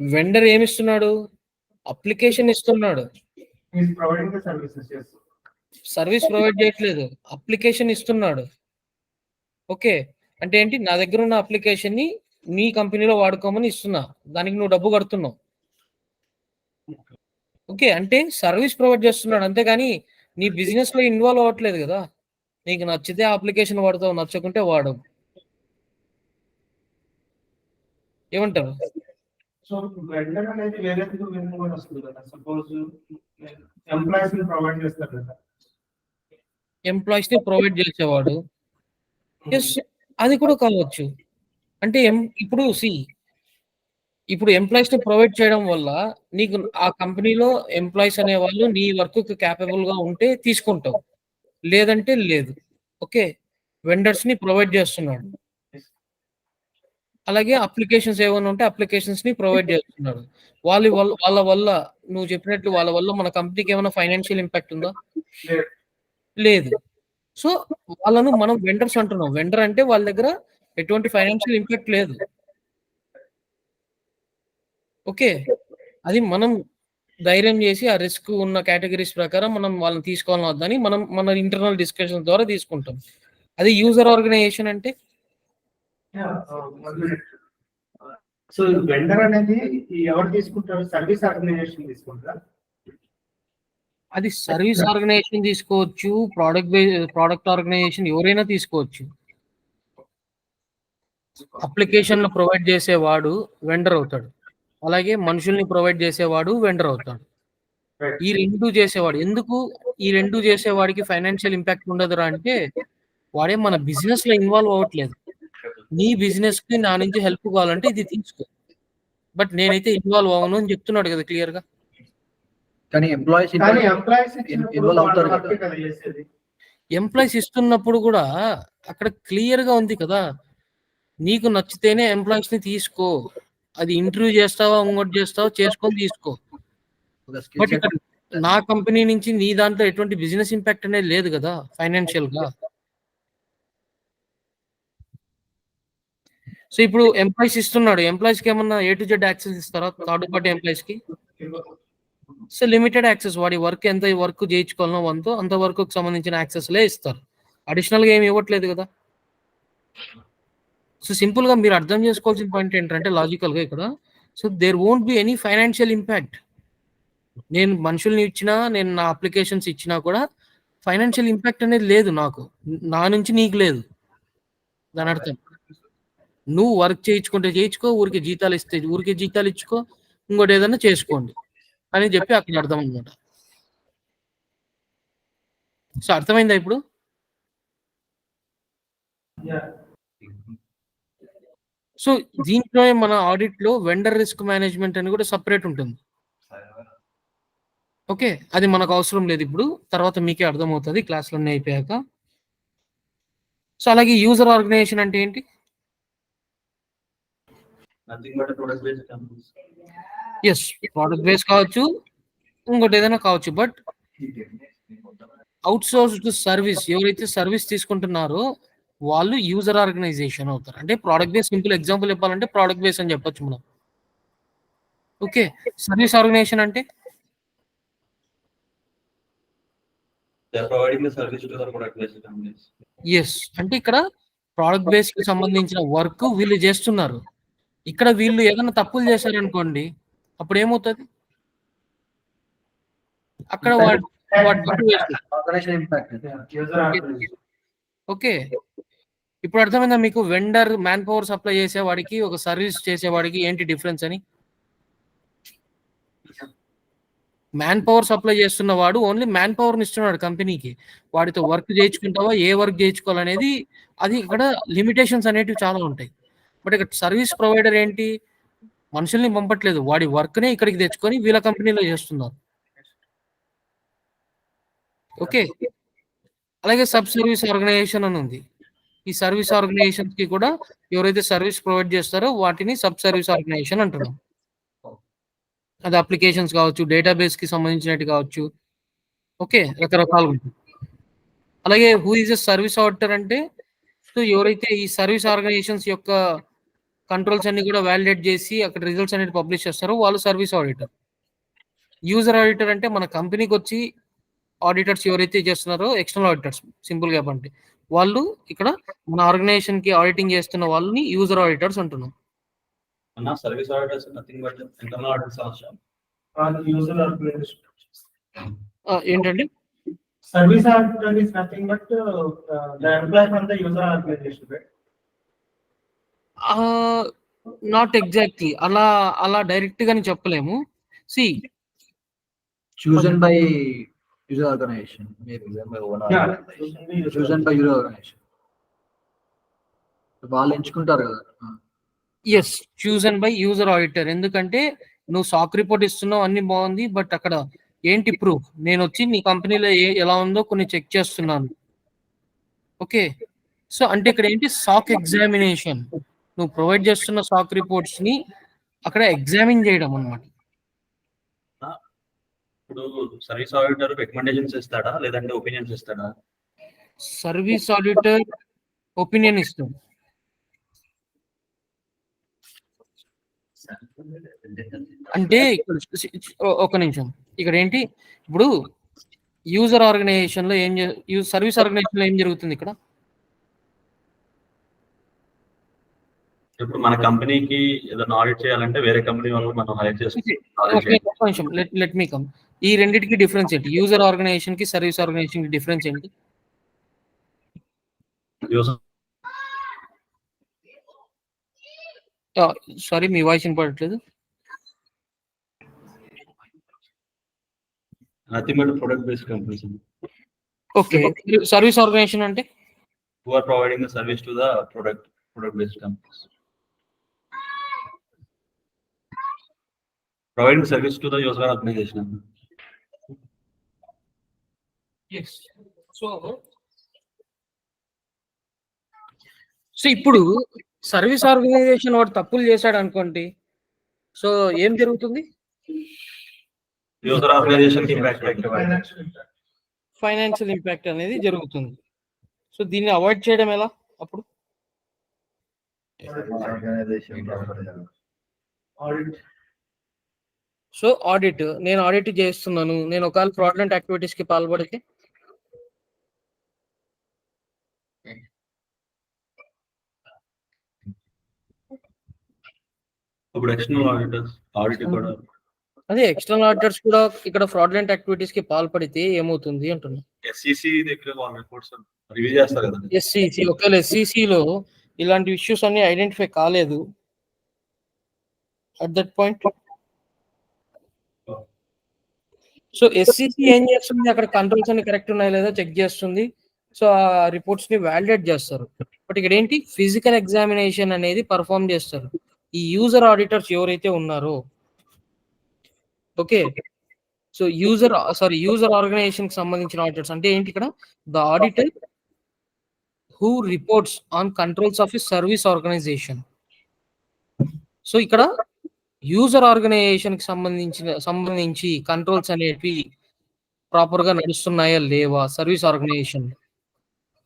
వెండర్ ఏమిస్తున్నాడు? అప్లికేషన్ ఇస్తున్నాడు. సర్వీస్ ప్రొవైడ్ చేయట్లేదు, అప్లికేషన్ ఇస్తున్నాడు. ఓకే, అంటే ఏంటి? నా దగ్గర ఉన్న అప్లికేషన్ ని మీ కంపెనీలో వాడుకోమని ఇస్తున్నా, దానికి నువ్వు డబ్బు కడుతున్నావు. ఓకే, అంటే సర్వీస్ ప్రొవైడ్ చేస్తున్నాడు, అంతేగాని నీ బిజినెస్ లో ఇన్వాల్వ్ అవ్వట్లేదు కదా. నీకు నచ్చితే అప్లికేషన్ వాడతావు, నచ్చకుంటే వాడవు. ఏమంటారు? సో వెండర్ అనేది వేరే కూడా వస్తుంది కదా. సపోజ్ ఎంప్లాయీస్ ని ప్రొవైడ్ చేస్తారు కదా, ఎంప్లాయీస్ ని ప్రొవైడ్ చేసేవాడు, ఎస్ అది కూడా కావచ్చు. అంటే ఇప్పుడు ఎంప్లాయీస్ ని ప్రొవైడ్ చేయడం వల్ల నీకు ఆ కంపెనీలో ఎంప్లాయీస్ అనే వాళ్ళు నీ వర్క్ క్యాపబుల్ గా ఉంటే తీసుకుంటావు, లేదంటే లేదు. ఓకే, వెండర్స్ ని ప్రొవైడ్ చేస్తున్నాడు. అలాగే అప్లికేషన్స్ ఏమైనా ఉంటే అప్లికేషన్స్ ని ప్రొవైడ్ చేస్తున్నాడు. వాళ్ళ వల్ల నువ్వు చెప్పినట్లు వాళ్ళ వల్ల మన కంపెనీకి ఏమైనా ఫైనాన్షియల్ ఇంపాక్ట్ ఉందా? లేదు. సో వాళ్ళను మనం వెండర్స్ అంటున్నాం. వెండర్ అంటే వాళ్ళ దగ్గర ఎటువంటి ఫైనాన్షియల్ ఇంపాక్ట్ లేదు. ఓకే, అది మనం ధైర్యం చేసి ఆ రిస్క్ ఉన్న కేటగిరీస్ ప్రకారం మనం వాళ్ళని తీసుకోవాలని వద్దని మనం మన ఇంటర్నల్ డిస్కషన్ ద్వారా తీసుకుంటాం. అది యూజర్ ఆర్గనైజేషన్ అంటే సో వెండర్ అనేది ఎవరు తీసుకుంటారు? సర్వీస్ ఆర్గనైజేషన్ తీసుకుంటారా? అది సర్వీస్ ఆర్గనైజేషన్ తీసుకోవచ్చు, ప్రోడక్ట్ ఆర్గనైజేషన్ ఎవరైనా తీసుకోవచ్చు. అప్లికేషన్ ప్రొవైడ్ చేసేవాడు వెండర్ అవుతాడు, అలాగే మనుషుల్ని ప్రొవైడ్ చేసేవాడు వెండర్ అవుతాడు. ఈ రెండు చేసేవాడు ఎందుకు ఈ రెండు చేసేవాడికి ఫైనాన్షియల్ ఇంపాక్ట్ ఉండదురా అంటే వాడే మన బిజినెస్ లో ఇన్వాల్వ్ అవ్వట్లేదు. నీ బిజినెస్ కి నా నుంచి హెల్ప్ కావాలంటే ఇది తీసుకో, బట్ నేనైతే ఇన్వాల్వ్ అవ్వను అని చెప్తున్నాడు కదా క్లియర్ గా. కానీ ఎంప్లాయీస్ ఇన్వాల్వ్ అవుతారు కదా. ఎంప్లాయీస్ ఇస్తున్నప్పుడు కూడా అక్కడ క్లియర్ గా ఉంది కదా, నీకు నచ్చితేనే ఎంప్లాయీస్ ని తీసుకో, అది ఇంటర్వ్యూ చేస్తావా ఇంకోటి చేస్తావా చేసుకొని తీసుకో. బట్ ఇక్కడ నా కంపెనీ నుంచి నీ దాంట్లో ఎటువంటి బిజినెస్ ఇంపాక్ట్ అనేది లేదు కదా ఫైనాన్షియల్ గా. సో ఇప్పుడు ఎంప్లాయీస్ ఇస్తున్నాడు, ఎంప్లాయీస్ కి ఏమన్నా A to Z యాక్సెస్ ఇస్తారా థర్డ్ పార్టీ ఎంప్లాయీస్ కి? సో లిమిటెడ్ యాక్సెస్, వాడి వర్క్ ఎంత వర్క్ చేయించుకోవాలనో వంతో అంత వర్క్ సంబంధించిన యాక్సెస్ లే ఇస్తారు, అడిషనల్ గా ఏమి ఇవ్వట్లేదు కదా. సో సింపుల్ గా మీరు అర్థం చేసుకోవాల్సిన పాయింట్ ఏంటంటే లాజికల్ గా ఇక్కడ, so there won't be any financial impact. నేను మనుషుల్ని ఇచ్చినా, నేను నా అప్లికేషన్స్ ఇచ్చినా కూడా ఫైనాన్షియల్ ఇంపాక్ట్ అనేది లేదు నాకు, నా నుంచి నీకు లేదు. దాని అర్థం నువ్వు వర్క్ చేయించుకుంటే చేయించుకో, ఊరికి జీతాలు ఇస్తే ఊరికి జీతాలు ఇచ్చుకో, ఇంకోటి ఏదైనా చేసుకోండి అని చెప్పి అక్కడ అర్థం అనమాట. సో అర్థమైందా ఇప్పుడు? సో దీంట్లో మన ఆడిట్ లో వెండర్ రిస్క్ మేనేజ్మెంట్ అని కూడా సపరేట్ ఉంటుంది. ఓకే, అది మనకు అవసరం లేదు ఇప్పుడు, తర్వాత మీకే అర్థమవుతుంది క్లాసులన్నీ అయిపోయాక. సో అలాగే యూజర్ ఆర్గనైజేషన్ అంటే ఏంటి? Nothing but product based companies. Yes, product base కావచ్చు, ఇంకోటి ఏదైనా కావచ్చు, బట్ అవుట్ సోర్స్డ్ సర్వీస్ ఎవరైతే సర్వీస్ తీసుకుంటున్నారో వాళ్ళు యూజర్ ఆర్గనైజేషన్ అవుతారు. అంటే ప్రోడక్ట్ బేస్, సింపుల్ ఎగ్జాంపుల్ చెప్పాలంటే ప్రోడక్ట్ బేస్ అని చెప్పొచ్చు మనం. ఓకే, సర్వీస్ ఆర్గనైజేషన్ అంటే They are providing the service to the product based companies. Yes, అంటే ఇక్కడ ప్రోడక్ట్ బేస్ కి సంబంధించిన వర్క్ వీళ్ళు చేస్తున్నారు. ఇక్కడ వీళ్ళు ఏదైనా తప్పులు చేశారనుకోండి, అప్పుడు ఏమవుతుంది? అక్కడ ఆర్గనైజేషన్ ఇంపాక్ట్. ఓకే, ఇప్పుడు అర్థమైందా మీకు? వెండర్ మ్యాన్ పవర్ సప్లై చేసేవాడికి ఒక సర్వీస్ చేసేవాడికి ఏంటి డిఫరెన్స్ అని? మ్యాన్ పవర్ సప్లై చేస్తున్న వాడు ఓన్లీ మ్యాన్ పవర్ ఇస్తున్నాడు కంపెనీకి, వాడితో వర్క్ చేయించుకుంటావా, ఏ వర్క్ చేయించుకోవాలనేది అది ఇక్కడ లిమిటేషన్స్ అనేటివి చాలా ఉంటాయి. బట్ ఇక్కడ సర్వీస్ ప్రొవైడర్ ఏంటి, మనుషుల్ని పంపట్లేదు, వాడి వర్క్ నే ఇక్కడికి తెచ్చుకొని వీళ్ళ కంపెనీలో చేస్తున్నారు. ఓకే, అలాగే సబ్ సర్వీస్ ఆర్గనైజేషన్ అని ఉంది. ఈ సర్వీస్ ఆర్గనైజేషన్స్ కి కూడా ఎవరైతే సర్వీస్ ప్రొవైడ్ చేస్తారో వాటిని సబ్ సర్వీస్ ఆర్గనైజేషన్ అంటున్నాం. అది అప్లికేషన్స్ కావచ్చు, డేటాబేస్ కి సంబంధించినట్టు కావచ్చు. ఓకే, రకరకాలు ఉంటుంది. అలాగే who is a service auditor అంటే, సో ఎవరైతే ఈ సర్వీస్ ఆర్గనైజేషన్స్ యొక్క కంట్రోల్స్ అన్ని కూడా వ్యాలిడేట్ చేసి అక్కడ రిజల్ట్స్ అనేది పబ్లిష్ చేస్తారో వాళ్ళు సర్వీస్ ఆడిటర్. యూజర్ ఆడిటర్ అంటే మన కంపెనీకి వచ్చి ఆడిటర్స్ ఎవరైతే చేస్తున్నారో ఎక్స్టర్నల్ ఆడిటర్స్, సింపుల్ గా చెప్పండి, వాళ్ళు ఇక్కడ మన ఆర్గనైజేషన్ కి ఆడిటింగ్ చేస్తున్న వాళ్ళని యూజర్ ఆడిటర్స్ అంటున్నాం. అన్న service auditors nothing but internal auditors అవసరం. యూజర్ ఆర్గనైజేషన్ ఏంటండి? Service auditor is nothing but the employee from the user organisation, right? Not exactly అలా డైరెక్ట్ గాని చెప్పలేము. C chosen by user organization, maybe chosen by user organization. వాళ్ళు ఎంచుకుంటారు కదా. Yes, chosen by user auditor. ఎందుకంటే నువ్వు సాక్ report ఇస్తున్నావు, అన్ని బాగుంది, బట్ అక్కడ ఏంటి ప్రూఫ్? నేను వచ్చి నీ కంపెనీలో ఎలా ఉందో కొన్ని చెక్ చేస్తున్నాను. ఓకే, సో అంటే ఇక్కడ ఏంటి, సాక్ ఎగ్జామినేషన్. నువ్వు ప్రొవైడ్ చేస్తున్న సాక్ రిపోర్ట్స్ ని అక్కడ ఎగ్జామిన్ చేయడం అన్నమాట. ఇప్పుడు సర్వీస్ ఆడిటర్ రికమెండేషన్స్ ఇస్తాడా లేదంటే ఒపీనియన్స్ ఇస్తాడా? సర్వీస్ ఆడిటర్ ఒపీనియన్ ఇస్తాడు. అంటే ఒక నిమిషం, ఇక్కడ ఏంటి ఇప్పుడు యూజర్ ఆర్గనైజేషన్ లో సర్వీస్ ఆర్గనైజేషన్ లో ఏం జరుగుతుంది ఇక్కడ? ఇప్పుడు మన కంపెనీకి ఏదైనా ఆడిట్ చేయాలంటే వేరే కంపెనీ వాళ్ళు మనం హైర్ చేసుకుంటాం. Let me come. ఈ రెండింటికి డిఫరెన్స్ ఏంటి? యూజర్ ఆర్గనైజేషన్ కి సర్వీస్ ఆర్గనైజేషన్ కి డిఫరెన్స్ ఏంటి? సారీ, మీ వాయిస్ వినపడట్లేదు. Nothing but product based companies. Okay, service organisation అంటే who are providing the service to the product based companies, providing service to the user organization. yes. So ఇప్పుడు service organisation వాడు తప్పులు చేశాడు అనుకోండి, so ఏం జరుగుతుంది? యూజర్ ఆర్గనైజేషన్ కి financial impact అనేది జరుగుతుంది. సో దీన్ని అవాయిడ్ చేయడం ఎలా అప్పుడు? సో ఆడిట్, నేను ఆడిట్ చేస్తున్నాను, నేను ఒకవేళ ఫ్రాడ్లెంట్ యాక్టివిటీస్ కి పాల్పడితే అప్పుడు ఎక్స్టర్నల్ ఆడిట్ కూడా అదే ఎక్స్టర్నల్ ఆడిటర్స్ కూడా ఇక్కడ ఫ్రాడ్లెంట్ యాక్టివిటీస్ కి పాల్పడితే ఏమవుతుంది అంటున్నా. ఎస్ఈసి దగ్గర వాళ్ళ రిపోర్ట్స్ రివ్యూ చేస్తారు కదా. ఎస్సీసీ, ఒకవేళ ఎస్సీసీలో ఇలాంటి ఇష్యూస్ అన్ని ఐడెంటిఫై కాలేదు అట్ దట్ పాయింట్, సో ఎస్సీసీ ఏం చేస్తుంది? అక్కడ కంట్రోల్స్ అన్ని కరెక్ట్ ఉన్నాయో లేదో చెక్ చేస్తుంది. సో ఆ రిపోర్ట్స్ ని వ్యాలిడేట్ చేస్తారు. బట్ ఇక్కడ ఏంటి, ఫిజికల్ ఎగ్జామినేషన్ అనేది పర్ఫామ్ చేస్తారు ఈ యూజర్ ఆడిటర్స్ ఎవరైతే ఉన్నారో. ఓకే, సో యూజర్ ఆర్గనైజేషన్ కి సంబంధించిన ఆడిటర్స్ అంటే ఏంటి ఇక్కడ? The auditor who reports on controls of a service organization. So ఇక్కడ యూజర్ ఆర్గనైజేషన్ కి సంబంధించి కంట్రోల్స్ అనేవి ప్రాపర్ గా నడుస్తున్నాయా లేవా, సర్వీస్ ఆర్గనైజేషన్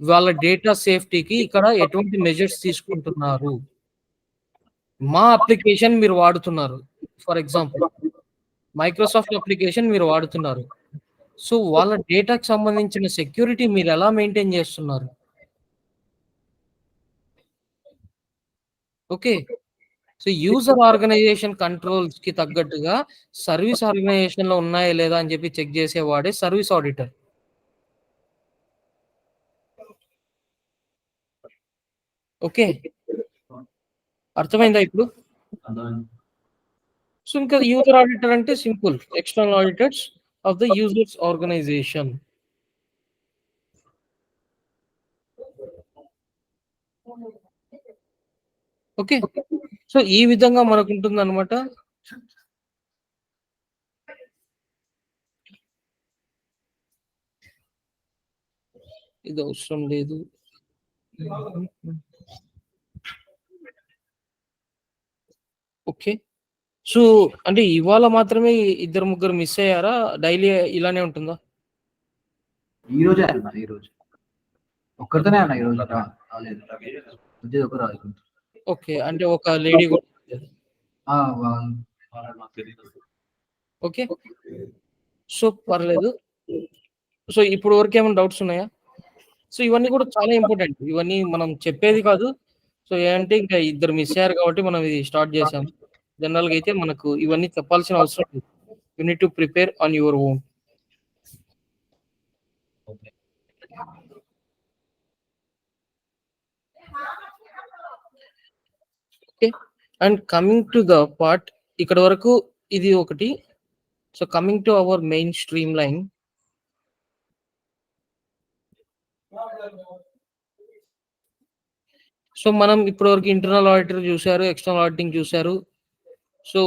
వాళ్ళ డేటా సేఫ్టీకి ఇక్కడ ఎటువంటి మెజర్స్ తీసుకుంటున్నారు. మా అప్లికేషన్ మీరు వాడుతున్నారు, ఫర్ ఎగ్జాంపుల్ మైక్రోసాఫ్ట్ అప్లికేషన్ మీరు వాడుతున్నారు, సో వాళ్ళ డేటాకి సంబంధించిన సెక్యూరిటీ మీరు ఎలా మెయింటైన్ చేస్తున్నారు? Okay, so user organization controls కి తగ్గట్టుగా సర్వీస్ ఆర్గనైజేషన్ లో ఉన్నాయా లేదా అని చెప్పి చెక్ చేసేవాడే సర్వీస్ ఆడిటర్. ఓకే, అర్థమైందా ఇప్పుడు? సో ఇంకా యూజర్ ఆడిటర్ అంటే simple, external auditors of the users organization. Okay, so ఈ విధంగా మనకు ఉంటుంది అనమాట. ఇది అవసరం లేదు. ఓకే, సో అంటే ఇవాళ మాత్రమే ఇద్దరు ముగ్గురు మిస్ అయ్యారా, డైలీ ఇలానే ఉంటుందా? ఈ రోజే అన్న, ఈ రోజు ఒక్కరితోనే అన్న, ఈ రోజు రాలేదు, ఒక రాదు. ఓకే, అంటే ఒక లేడీ కూడా. ఓకే, సో పర్లేదు. సో ఇప్పుడు వరకు ఏమైనా డౌట్స్ ఉన్నాయా? సో ఇవన్నీ కూడా చాలా ఇంపార్టెంట్, ఇవన్నీ మనం చెప్పేది కాదు. సో ఏంటంటే ఇంకా ఇద్దరు మిస్ అయ్యారు కాబట్టి మనం ఇది స్టార్ట్ చేసాం. జనరల్గా అయితే మనకు ఇవన్నీ చెప్పాల్సిన అవసరం లేదు. You need to prepare on your own. Okay, and coming to the part, ఇక్కడ వరకు ఇది ఒకటి. So coming to our main stream line, so మనం ఇప్పటివరకు ఇంటర్నల్ ఆడిటర్ చూసారు, ఎక్స్టర్నల్ ఆడిటింగ్ చూసారు. సో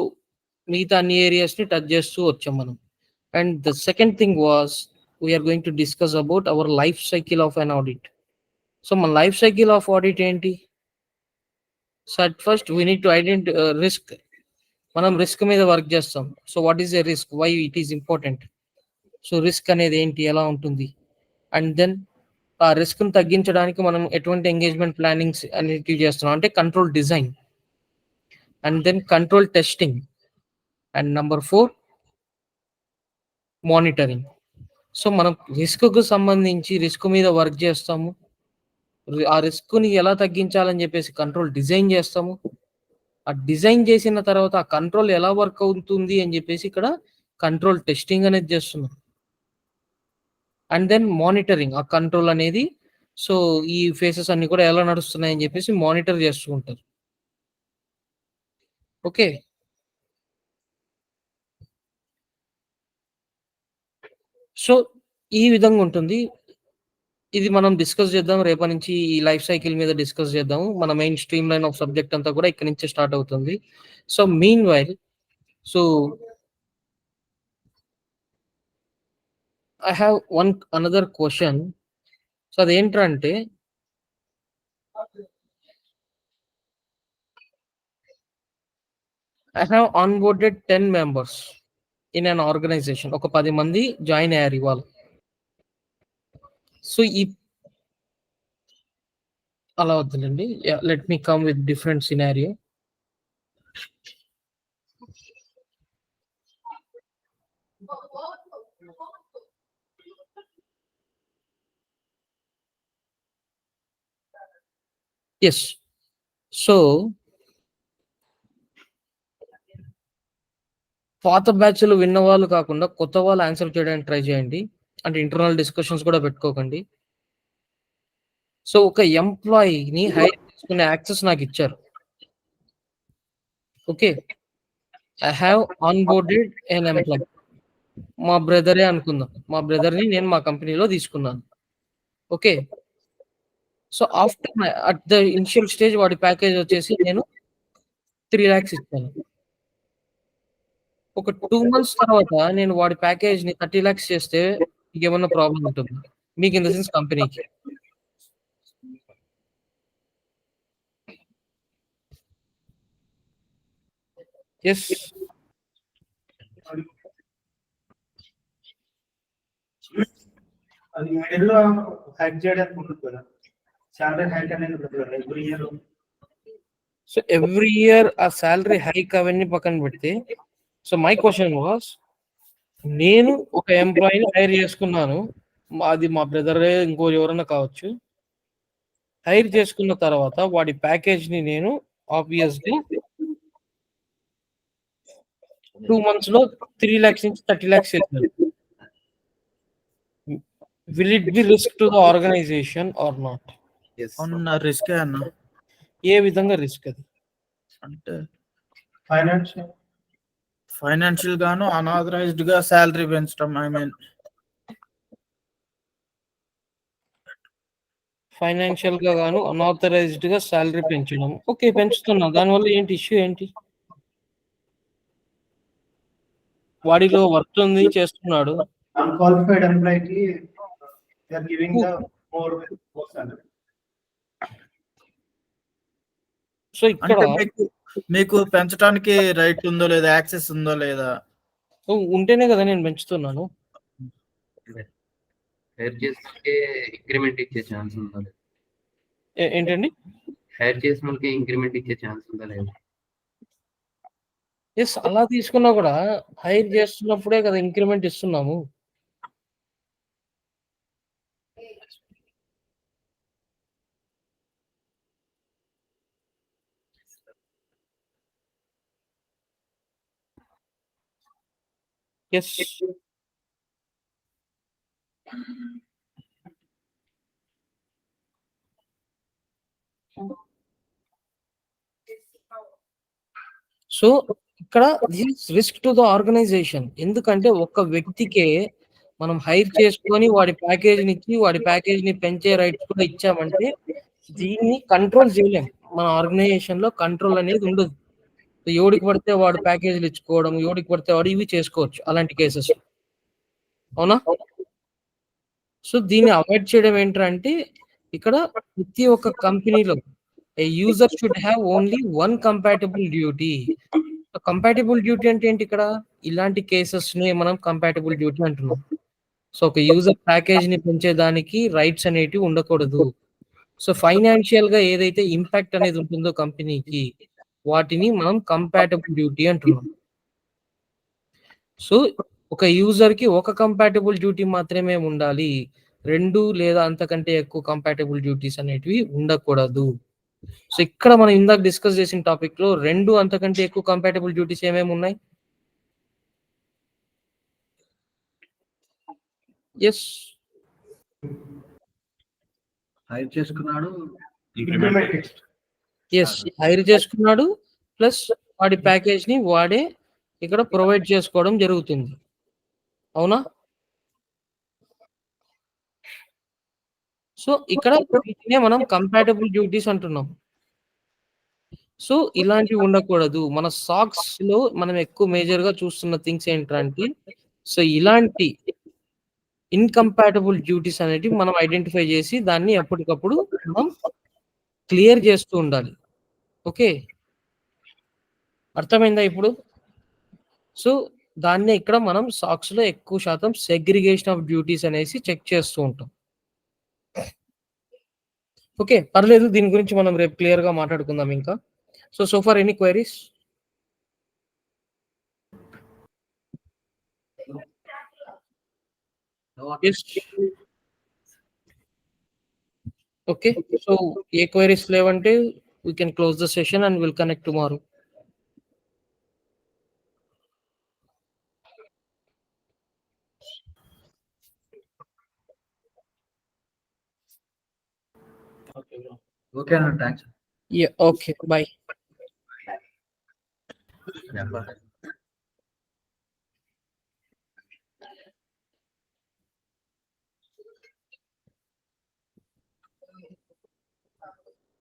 మిగతా అన్ని ఏరియాస్ ని టచ్ చేస్తూ వచ్చాం మనం. And the second thing was we are going to discuss about our life cycle of an audit. So మన లైఫ్ సైకిల్ ఆఫ్ ఆడిట్ ఏంటి? So at first we need to identify risk. మనం risk మీద work చేస్తాం. So what is a risk, why it is important, so risk అనేది ఏంటి, ఎలా ఉంటుంది, and then ఆ రిస్క్ ని తగ్గించడానికి మనం ఎటువంటి ఎంగేజ్మెంట్ ప్లానింగ్స్ అనేటివి చేస్తున్నాం అంటే control design. and then control testing, and number 4 monitoring. So మనం రిస్క్‌కు సంబంధించి రిస్క్ మీద వర్క్ చేస్తాము. ఆ రిస్క్‌ని ఎలా తగ్గించాలని చెప్పేసి కంట్రోల్ డిజైన్ చేస్తాము. ఆ డిజైన్ చేసిన తర్వాత ఆ కంట్రోల్ ఎలా వర్క్ అవుతుంది అని చెప్పేసి ఇక్కడ కంట్రోల్ టెస్టింగ్ అనేది చేస్తున్నాం. అండ్ దెన్ మానిటరింగ్, ఆ కంట్రోల్ అనేది సో ఈ ఫేసెస్ అన్ని కూడా ఎలా నడుస్తున్నాయి అని చెప్పేసి మానిటర్ చేస్తూ ఉంటారు. ఓకే. సో ఈ విధంగా ఉంటుంది. ఇది మనం డిస్కస్ చేద్దాం. రేపటి నుంచి ఈ లైఫ్ సైకిల్ మీద డిస్కస్ చేద్దాము. మన main stream line of subject అంతా కూడా ఇక్కడి నుంచే స్టార్ట్ అవుతుంది. So mean while so I have another question. So అదేంటంటే I have onboarded 10 members in an organization. ఒక 10 మంది జాయిన్ అయ్యారు ఇవాళ. సో ఈ అలా వద్దులండి. Let me come with different scenario. Yes. So పాత బ్యాచ్‌లో విన్న వాళ్ళు కాకుండా కొత్త వాళ్ళు ఆన్సర్ చేయడానికి ట్రై చేయండి. అంటే ఇంటర్నల్ డిస్కషన్స్ కూడా పెట్టుకోకండి. సో ఒక ఎంప్లాయీని హైర్ చేసుకునే యాక్సెస్ నాకు ఇచ్చారు. Okay. I have ఆన్‌బోర్డెడ్ N employee. మా బ్రదరే అనుకుందాం. మా బ్రదర్‌ని నేను మా కంపెనీలో తీసుకున్నాను. Okay. So after at the initial stage వాడి ప్యాకేజ్ వచ్చేసి నేను 3 లాక్స్ ఇచ్చాను. ఒక 2 మంత్స్ తర్వాత నేను వాడి ప్యాకేజ్‌ని 30 లాక్స్ చేస్తే మీకేమన్నా ప్రాబ్లమ్ ఉంటుందా? మీకు ఇన్ ద సెన్స్ కంపెనీకి. యెస్. అది మిడిల్‌లో హైక్ చేయడానికి ఉంటుంది కదా. సాలరీ హైక్ అనేది ఉంటుంది కదా every year. So every year ఆ సాలరీ హైక్ అవన్నీ పక్కన పెడితే సో మై క్వెషన్ వాస్ నేను ఒక ఎంప్లాయీని హైర్ చేసుకున్నాను. అది మా బ్రదరే ఇంకోరు ఎవరైనా కావచ్చు. హైర్ చేసుకున్న తర్వాత వాడి ప్యాకేజ్‌ని నేను ఆబ్వియస్‌లీ 2 మంత్స్‌లో 3 లాక్స్ నుంచి 30 లాక్స్ చేశాను. Will it be risk to the organization or not? అవునన్నా రిస్కే అన్న. ఏ విధంగా రిస్క్ అది? అంటే ఫైనాన్షియల్ గాను అనాథరైజ్డ్ గా సాలరీ పెంచడం. ఐ మీన్ ఫైనాన్షియల్ గా గాను అనాథరైజ్డ్ గా సాలరీ పెంచడం. ఓకే, పెంచుతున్నా. దానివల్ల ఏంటి ఇష్యూ ఏంటి? వాడిలో వర్క్ ఉంది, చేస్తున్నాడు. అన్‌క్వాలిఫైడ్ ఎంప్లాయీకి they are giving the more salary. So ఇక్కడ మీకు పెంచడానికి రైట్ ఉందో లేదా, యాక్సెస్ ఉందో లేదా? ఉంటేనే కదా నేను పెంచుతున్నాను. హైర్ చేస్తే ఇంక్రిమెంట్ ఇచ్చే ఛాన్స్ ఉందా? ఏంటండి? హైర్ చేసిన వాళ్ళకి ఇంక్రిమెంట్ ఇచ్చే ఛాన్స్ ఉందా లేదా? ఎస్, అలా తీసుకున్నా కూడా హైర్ చేస్తున్నప్పుడే కదా ఇంక్రిమెంట్ ఇస్తున్నాము. ఎస్. సో ఇక్కడ రిస్క్ టు ద ఆర్గనైజేషన్. ఎందుకంటే ఒక వ్యక్తికే మనం హైర్ చేసుకొని వాడి ప్యాకేజ్‌ని ఇచ్చి వాడి ప్యాకేజ్‌ని పెంచే రైట్స్ కూడా ఇచ్చామంటే దీన్ని కంట్రోల్ చేయలేం. మన ఆర్గనైజేషన్‌లో కంట్రోల్ అనేది ఉండదు. ఎవడికి పడితే వాడు ప్యాకేజీలు ఇచ్చుకోవడం, ఎవడికి పడితే వాడు ఇవి చేసుకోవచ్చు అలాంటి కేసెస్. అవునా? సో దీన్ని అవాయిడ్ చేయడం ఏంటంటే ఇక్కడ ప్రతి ఒక్క కంపెనీలో a user should have only one compatible duty. Compatible duty అంటే ఏంటి? ఇక్కడ ఇలాంటి కేసెస్ ని మనం కంపాటిబుల్ డ్యూటీ అంటున్నాం. సో ఒక యూజర్ ప్యాకేజ్ ని పెంచేదానికి రైట్స్ అనేటివి ఉండకూడదు. సో ఫైనాన్షియల్ గా ఏదైతే ఇంపాక్ట్ అనేది ఉంటుందో కంపెనీకి, వాటిని మనం కంపాటబుల్ డ్యూటీ అంటున్నాం. సో ఒక యూజర్ కి ఒక కంపాటబుల్ డ్యూటీ మాత్రమే ఉండాలి, 2 లేదా అంతకంటే ఎక్కువ కంపాటబుల్ డ్యూటీస్ అనేటివి ఉండకూడదు. సో ఇక్కడ మనం ఇందాక డిస్కస్ చేసిన టాపిక్ లో 2 అంతకంటే ఎక్కువ కంపాటబుల్ డ్యూటీస్ ఏమేమి ఉన్నాయి? ఎస్, హైర్ చేసుకున్నాడు, ఇంక్రిమెంట్ ఎస్ హైర్ చేసుకున్నాడు, ప్లస్ వాడి ప్యాకేజ్ ని వాడే ఇక్కడ ప్రొవైడ్ చేసుకోవడం జరుగుతుంది. అవునా? సో ఇక్కడ వీటినే మనం కంపాటబుల్ డ్యూటీస్ అంటున్నాం. సో ఇలాంటివి ఉండకూడదు. మన సాక్స్ లో మనం ఎక్కువ మేజర్ గా చూస్తున్న థింగ్స్ ఏంటంటే, సో ఇలాంటి ఇన్కంపాటబుల్ డ్యూటీస్ అనేటివి మనం ఐడెంటిఫై చేసి దాన్ని ఎప్పటికప్పుడు మనం క్లియర్ చేస్తూ ఉండాలి. ఓకే, అర్థమైందా ఇప్పుడు? సో దాన్నే ఇక్కడ మనం సాక్స్ లో ఎక్కువ శాతం సెగ్రిగేషన్ ఆఫ్ డ్యూటీస్ అనేసి చెక్ చేస్తూ ఉంటాం. ఓకే, పర్లేదు, దీని గురించి మనం రేపు క్లియర్ గా మాట్లాడుకుందాం ఇంకా. So far any queries? Okay, so ఏ క్వైరీస్ లేవంటే we can close the session and we'll connect tomorrow. Okay అన్న, thanks. Yeah, okay, bye. Yeah.